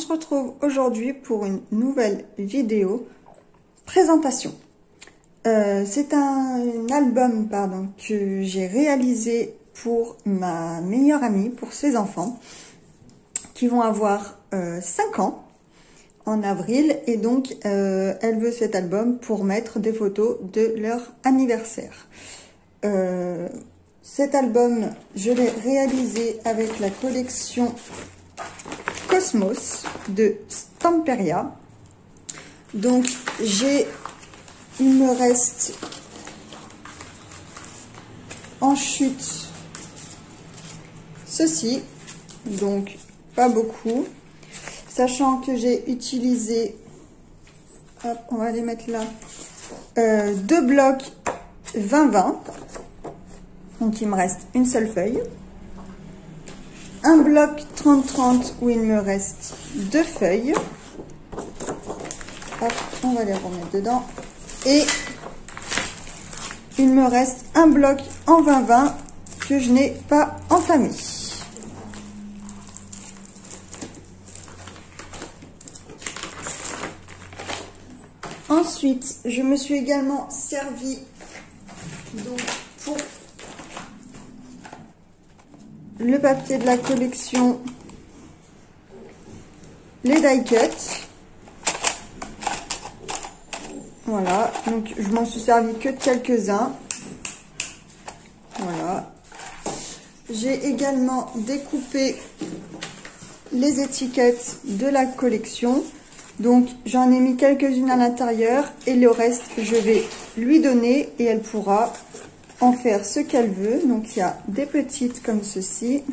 se retrouve aujourd'hui pour une nouvelle vidéo présentation. C'est un album que j'ai réalisé pour ma meilleure amie, pour ses enfants, qui vont avoir 5 ans en avril. Et donc, elle veut cet album pour mettre des photos de leur anniversaire. Cet album, je l'ai réalisé avec la collection Cosmos de Stamperia. Donc, il me reste en chute ceci, donc pas beaucoup, sachant que j'ai utilisé, hop, on va les mettre là, 2 blocs 20-20, donc il me reste une seule feuille, un bloc 30-30 où il me reste 2 feuilles, hop, on va les remettre dedans, et il me reste un bloc en 20-20 que je n'ai pas entamé. Ensuite, je me suis également servi donc pour le papier de la collection les die cuts. Voilà, donc je m'en suis servi que de quelques-uns. Voilà. J'ai également découpé les étiquettes de la collection. Donc j'en ai mis quelques-unes à l'intérieur et le reste je vais lui donner et elle pourra en faire ce qu'elle veut. Donc il y a des petites comme ceci.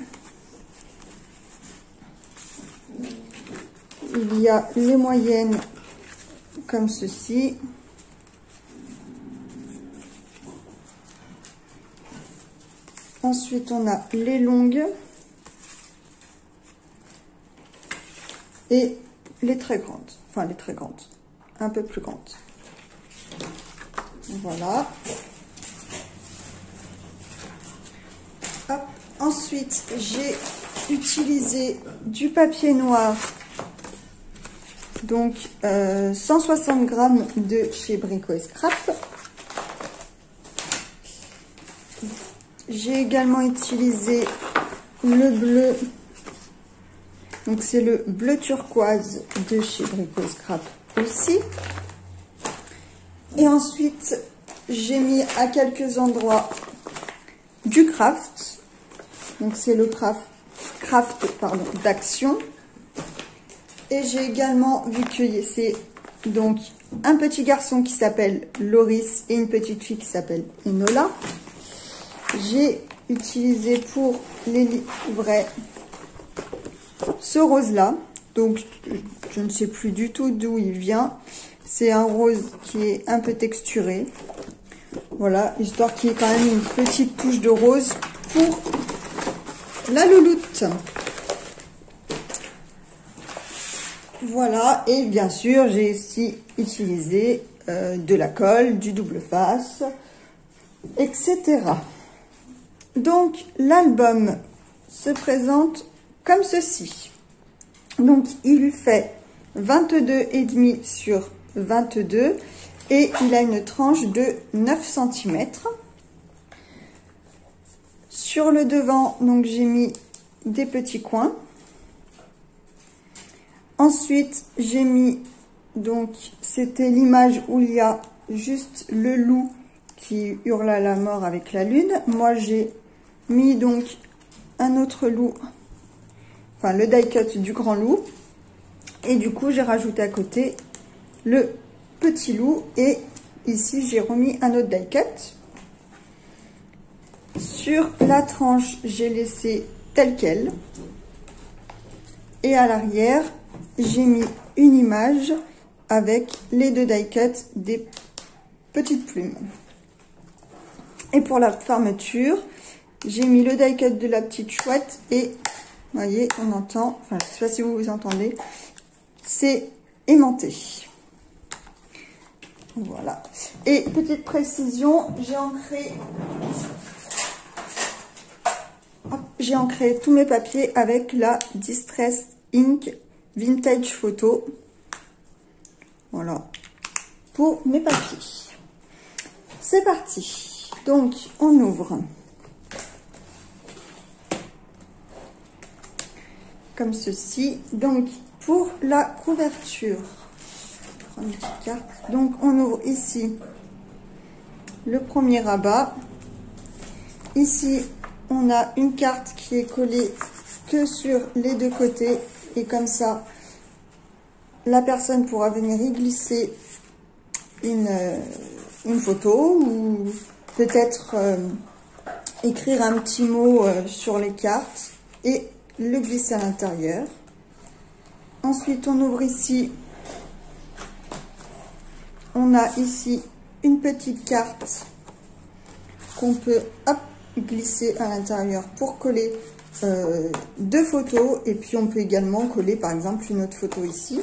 Il y a les moyennes comme ceci. Ensuite, on a les longues et les très grandes. Enfin, les très grandes, un peu plus grandes. Voilà. Hop. Ensuite, j'ai utilisé du papier noir. Donc, 160 grammes de chez Brico et Scrap. J'ai également utilisé le bleu, donc c'est le bleu turquoise de chez Brico et Scrap aussi. Et ensuite, j'ai mis à quelques endroits du craft, donc c'est le craft d'Action. Et j'ai également vu que c'est donc un petit garçon qui s'appelle Loris et une petite fille qui s'appelle Enola. J'ai utilisé pour les livrets ce rose là, donc je ne sais plus du tout d'où il vient. C'est un rose qui est un peu texturé, voilà, histoire qu'il y ait quand même une petite touche de rose pour la louloute. Voilà, et bien sûr j'ai aussi utilisé de la colle, du double face, etc. Donc, l'album se présente comme ceci. Donc, il fait 22,5 sur 22 et il a une tranche de 9 cm. Sur le devant, donc j'ai mis des petits coins. Ensuite, j'ai mis, donc, c'était l'image où il y a juste le loup qui hurle à la mort avec la lune. Moi, j'ai mis donc un autre loup, enfin le die cut du grand loup, et du coup j'ai rajouté à côté le petit loup, et ici j'ai remis un autre die cut. Sur la tranche, j'ai laissé tel quel, et à l'arrière j'ai mis une image avec les 2 die cuts des petites plumes. Et pour la fermeture, j'ai mis le die cut de la petite chouette et, vous voyez, on entend, enfin, je ne sais pas si vous vous entendez, c'est aimanté. Voilà. Et petite précision, j'ai ancré tous mes papiers avec la Distress Ink vintage photo. Voilà, pour mes papiers. C'est parti. Donc, on ouvre. Comme ceci. Donc, pour la couverture, je prends une petite carte. Donc, on ouvre ici le premier rabat. Ici, on a une carte qui est collée que sur les deux côtés. Et comme ça, la personne pourra venir y glisser une photo ou peut-être écrire un petit mot sur les cartes et le glisser à l'intérieur. Ensuite, on ouvre ici. On a ici une petite carte qu'on peut glisser à l'intérieur pour coller deux photos. Et puis, on peut également coller, par exemple, une autre photo ici.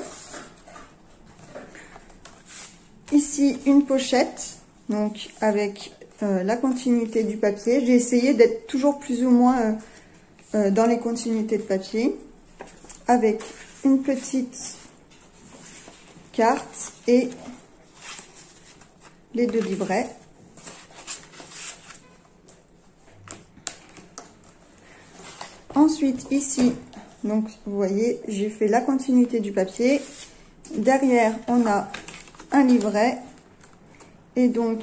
Ici, une pochette, donc avec la continuité du papier. J'ai essayé d'être toujours plus ou moins dans les continuités de papier, avec une petite carte et les deux livrets. Ensuite, ici, donc vous voyez, j'ai fait la continuité du papier. Derrière, on a un livret. Et donc,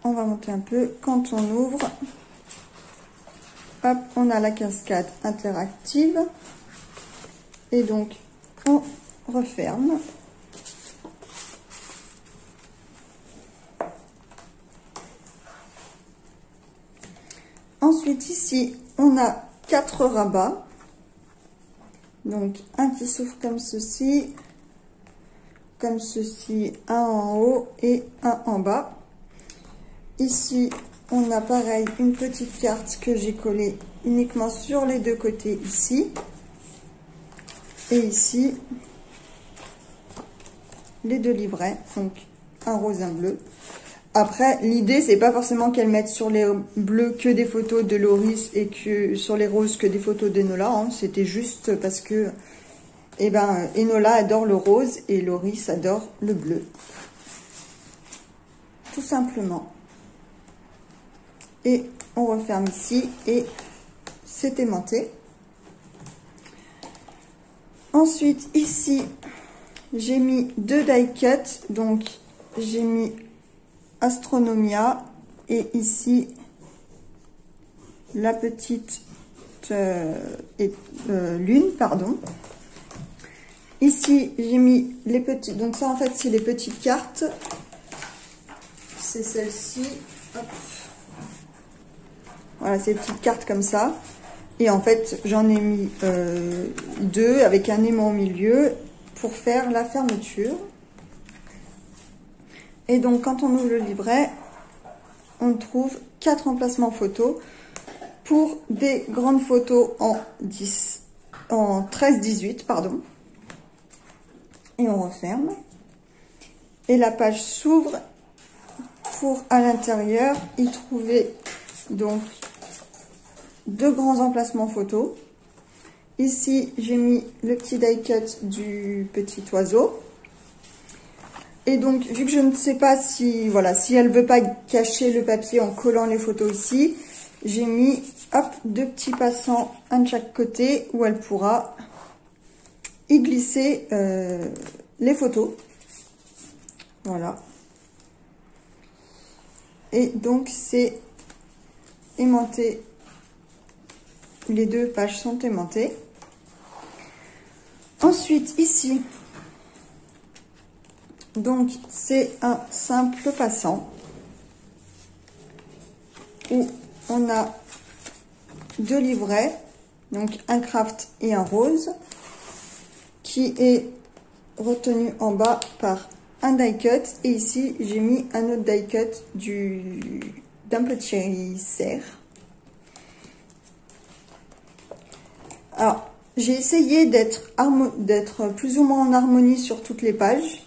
on va monter un peu. Quand on ouvre, hop, on a la cascade interactive. Et donc, on referme. Ensuite, ici, on a 4 rabats. Donc, un qui s'ouvre comme ceci, un en haut et un en bas. Ici, on a pareil une petite carte que j'ai collée uniquement sur les deux côtés ici. Et ici, les deux livrets, donc un rose, un bleu. Après, l'idée, c'est pas forcément qu'elle mette sur les bleus que des photos de Loris et que sur les roses que des photos d'Enola. Hein. C'était juste parce que Enola adore le rose et Loris adore le bleu. Tout simplement. Et on referme ici et c'est aimanté. Ensuite, ici, j'ai mis 2 die cuts. Donc, j'ai mis Astronomia et ici, la petite lune, pardon. Ici, j'ai mis les petites, donc ça en fait c'est les petites cartes, c'est celle-ci, voilà, ces petites cartes comme ça, et en fait j'en ai mis 2 avec un aimant au milieu pour faire la fermeture. Et donc quand on ouvre le livret, on trouve 4 emplacements photos pour des grandes photos en 13-18, pardon. Et on referme. Et la page s'ouvre pour à l'intérieur y trouver donc 2 grands emplacements photos. Ici, j'ai mis le petit die cut du petit oiseau. Et donc, vu que je ne sais pas si, voilà, si elle veut pas cacher le papier en collant les photos ici, j'ai mis, hop, 2 petits passants, un de chaque côté, où elle pourra y glisser les photos. Voilà. Et donc, c'est aimanté. Les 2 pages sont aimantées. Ensuite, ici, donc, c'est un simple passant où on a 2 livrets, donc un craft et un rose, qui est retenu en bas par un die cut. Et ici, j'ai mis un autre die cut d'un petit cerf. Alors, j'ai essayé d'être plus ou moins en harmonie sur toutes les pages.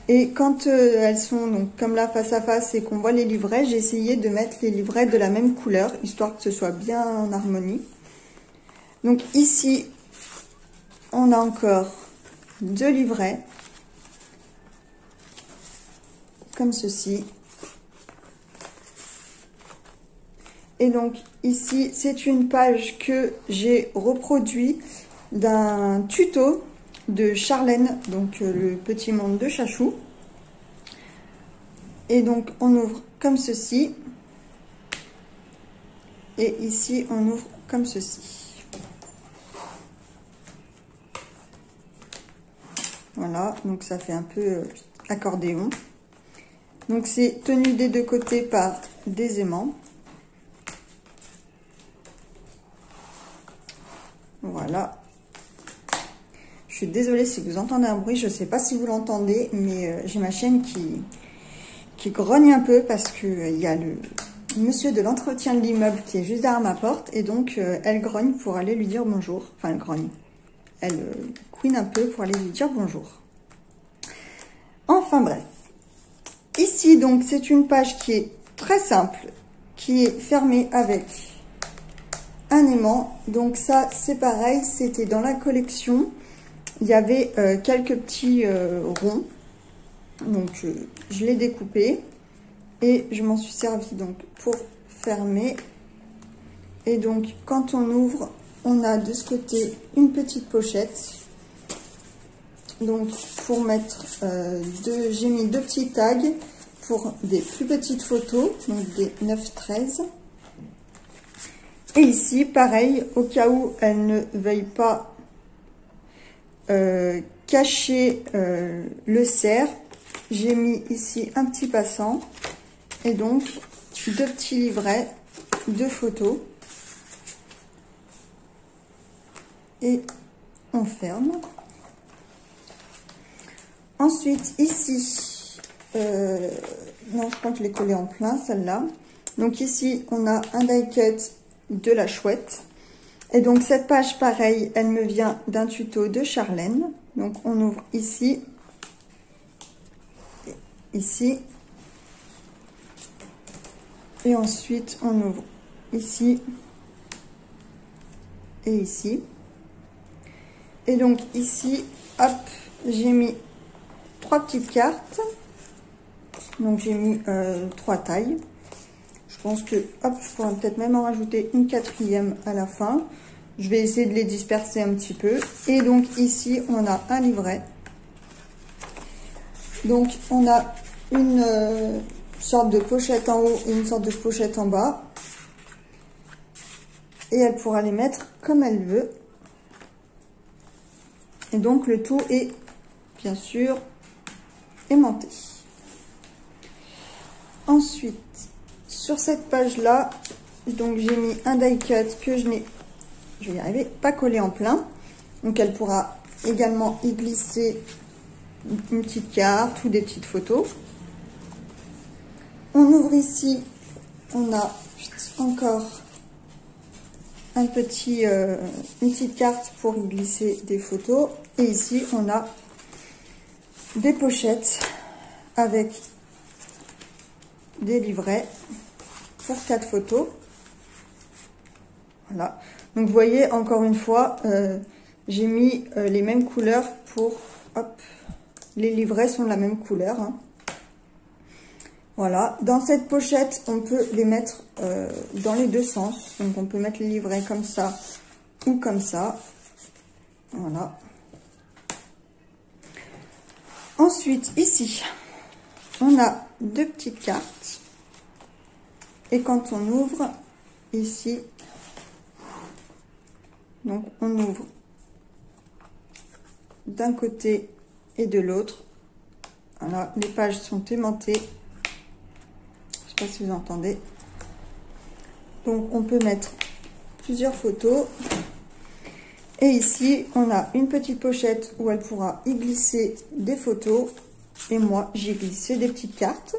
Et quand elles sont donc comme là face à face et qu'on voit les livrets, j'ai essayé de mettre les livrets de la même couleur, histoire que ce soit bien en harmonie. Donc ici, on a encore 2 livrets, comme ceci. Et donc ici, c'est une page que j'ai reproduit d'un tuto de Charlène, donc le petit monde de Chachou. Et donc on ouvre comme ceci. Et ici, on ouvre comme ceci. Voilà, donc ça fait un peu accordéon. Donc c'est tenu des 2 côtés par des aimants. Voilà. Je suis désolée si vous entendez un bruit, je ne sais pas si vous l'entendez, mais j'ai ma chienne qui grogne un peu parce qu'il y a le monsieur de l'entretien de l'immeuble qui est juste derrière ma porte, et donc elle grogne pour aller lui dire bonjour. Enfin, elle grogne. Elle couine un peu pour aller lui dire bonjour. Enfin bref. Ici, donc, c'est une page qui est très simple, qui est fermée avec un aimant. Donc ça, c'est pareil, c'était dans la collection. Il y avait quelques petits ronds. Donc, je l'ai découpé. Et je m'en suis servi donc pour fermer. Et donc, quand on ouvre, on a de ce côté une petite pochette. Donc, pour mettre j'ai mis 2 petits tags pour des plus petites photos, donc des 9-13. Et ici, pareil, au cas où elle ne veuille pas cacher le cerf, j'ai mis ici un petit passant. Et donc, 2 petits livrets de photos. Et on ferme. Ensuite, ici, non, je crois que je l'ai collé en plein, celle-là. Donc ici, on a un die cut de la chouette. Et donc, cette page, pareil, elle me vient d'un tuto de Charlène. Donc, on ouvre ici, ici. Et ensuite, on ouvre ici et ici. Et donc ici, hop, j'ai mis 3 petites cartes. Donc j'ai mis 3 tailles. Je pense que, hop, je pourrais peut-être même en rajouter une 4e à la fin. Je vais essayer de les disperser un petit peu. Et donc ici, on a un livret. Donc on a une sorte de pochette en haut et une sorte de pochette en bas. Et elle pourra les mettre comme elle veut. Et donc le tout est bien sûr aimanté. Ensuite, sur cette page là, donc j'ai mis un die cut que je n'ai, je vais y arriver, pas collé en plein. Donc elle pourra également y glisser une petite carte ou des petites photos. On ouvre ici, on a encore une petite carte pour y glisser des photos. Et ici, on a des pochettes avec des livrets pour 4 photos. Voilà. Donc, vous voyez, encore une fois, j'ai mis les mêmes couleurs pour... Hop, les livrets sont de la même couleur, hein. Voilà, dans cette pochette, on peut les mettre dans les 2 sens. Donc, on peut mettre les livrets comme ça ou comme ça. Voilà. Ensuite, ici, on a 2 petites cartes. Et quand on ouvre, ici, donc on ouvre d'un côté et de l'autre. Voilà, les pages sont aimantées. Je ne sais pas si vous entendez. Donc on peut mettre plusieurs photos. Et ici on a une petite pochette où elle pourra y glisser des photos. Et moi j'ai glissé des petites cartes.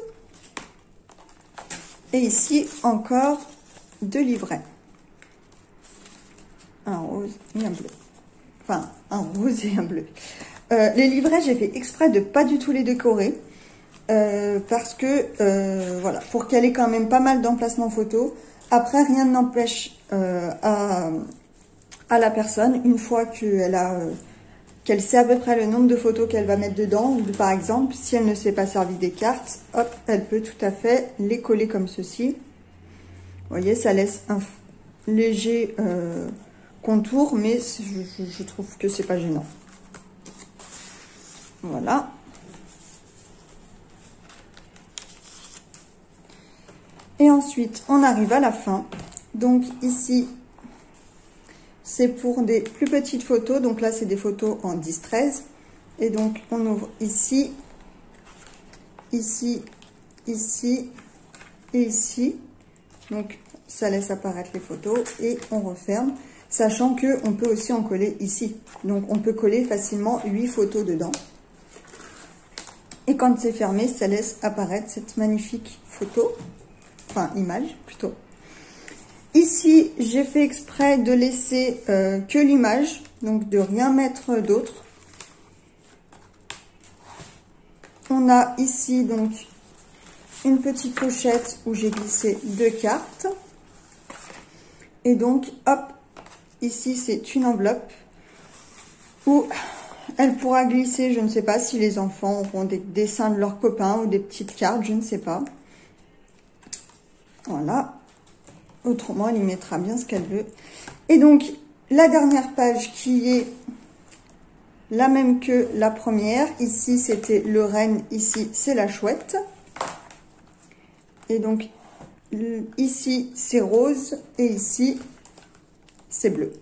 Et ici encore 2 livrets. Un rose et un bleu. Enfin un rose et un bleu. Les livrets, j'ai fait exprès de pas du tout les décorer. Parce que, voilà, pour qu'elle ait quand même pas mal d'emplacements photo. Après, rien n'empêche à la personne, une fois qu'elle a qu'elle sait à peu près le nombre de photos qu'elle va mettre dedans. Ou par exemple, si elle ne s'est pas servi des cartes, hop, elle peut tout à fait les coller comme ceci. Vous voyez, ça laisse un léger contour, mais je trouve que c'est pas gênant. Voilà. Et ensuite, on arrive à la fin. Donc ici, c'est pour des plus petites photos. Donc là, c'est des photos en 10-13. Et donc, on ouvre ici, ici, ici et ici. Donc, ça laisse apparaître les photos et on referme. Sachant qu'on peut aussi en coller ici. Donc, on peut coller facilement 8 photos dedans. Et quand c'est fermé, ça laisse apparaître cette magnifique photo. Enfin, image plutôt. Ici, j'ai fait exprès de laisser que l'image, donc de rien mettre d'autre. On a ici donc une petite pochette où j'ai glissé 2 cartes. Et donc, hop, ici c'est une enveloppe où elle pourra glisser, je ne sais pas si les enfants auront des dessins de leurs copains ou des petites cartes, je ne sais pas. Voilà. Autrement, elle y mettra bien ce qu'elle veut. Et donc, la dernière page qui est la même que la première. Ici, c'était le renne. Ici, c'est la chouette. Et donc, ici, c'est rose. Et ici, c'est bleu.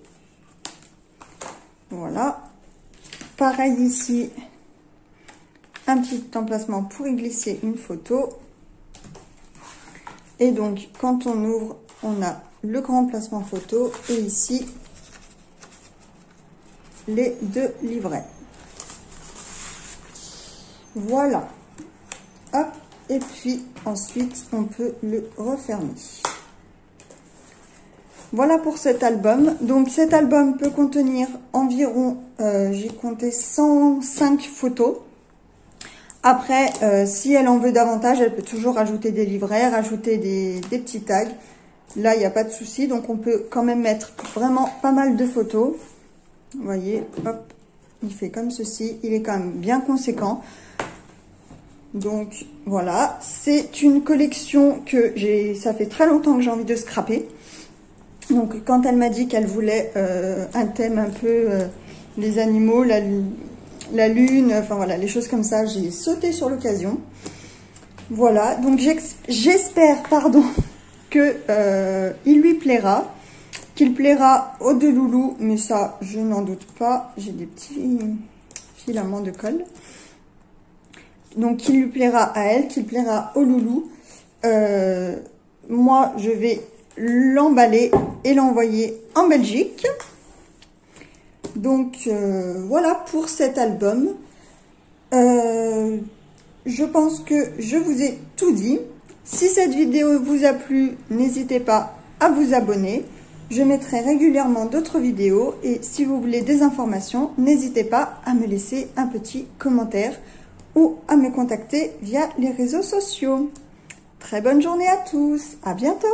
Voilà. Pareil ici, un petit emplacement pour y glisser une photo. Et donc, quand on ouvre, on a le grand emplacement photo et ici, les 2 livrets. Voilà. Hop. Et puis, ensuite, on peut le refermer. Voilà pour cet album. Donc, cet album peut contenir environ, j'ai compté 105 photos. Après, si elle en veut davantage, elle peut toujours rajouter des livrets, rajouter des petits tags. Là, il n'y a pas de souci. Donc, on peut quand même mettre vraiment pas mal de photos. Vous voyez, hop, il fait comme ceci. Il est quand même bien conséquent. Donc, voilà. C'est une collection que ça fait très longtemps que j'ai envie de scraper. Donc, quand elle m'a dit qu'elle voulait un thème un peu les animaux, la lune, enfin voilà, les choses comme ça, j'ai sauté sur l'occasion. Voilà, donc j'espère, que il lui plaira, qu'il plaira aux 2 loulous, mais ça, je n'en doute pas. J'ai des petits filaments de colle. Donc, qu'il lui plaira à elle, qu'il plaira aux loulous. Moi, je vais l'emballer et l'envoyer en Belgique. Donc, voilà pour cet album. Je pense que je vous ai tout dit. Si cette vidéo vous a plu, n'hésitez pas à vous abonner. Je mettrai régulièrement d'autres vidéos. Et si vous voulez des informations, n'hésitez pas à me laisser un petit commentaire ou à me contacter via les réseaux sociaux. Très bonne journée à tous. À bientôt.